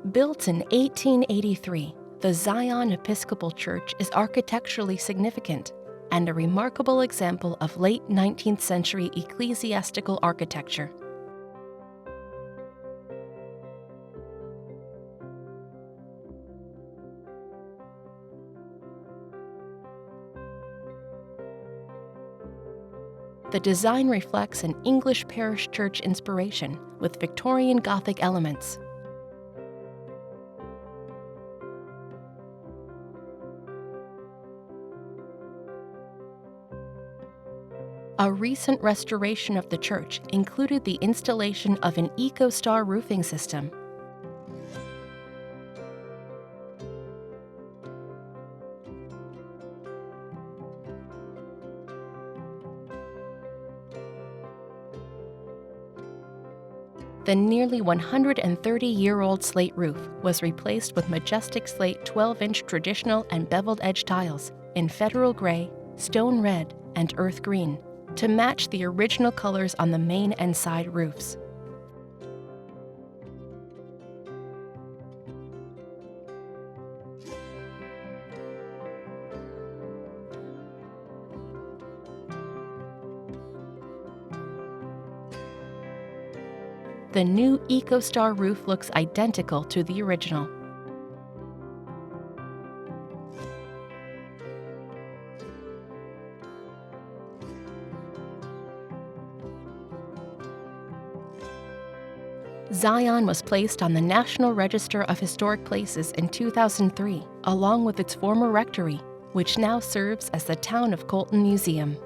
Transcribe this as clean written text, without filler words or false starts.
Built in 1883, the Zion Episcopal Church is architecturally significant and a remarkable example of late 19th century ecclesiastical architecture. The design reflects an English parish church inspiration with Victorian Gothic elements. A recent restoration of the church included the installation of an EcoStar roofing system. The nearly 130-year-old slate roof was replaced with Majestic Slate 12-inch traditional and beveled edge tiles in federal gray, stone red, and earth green to match the original colors on the main and side roofs. The new EcoStar roof looks identical to the original. Zion was placed on the National Register of Historic Places in 2003, along with its former rectory, which now serves as the Town of Colton Museum.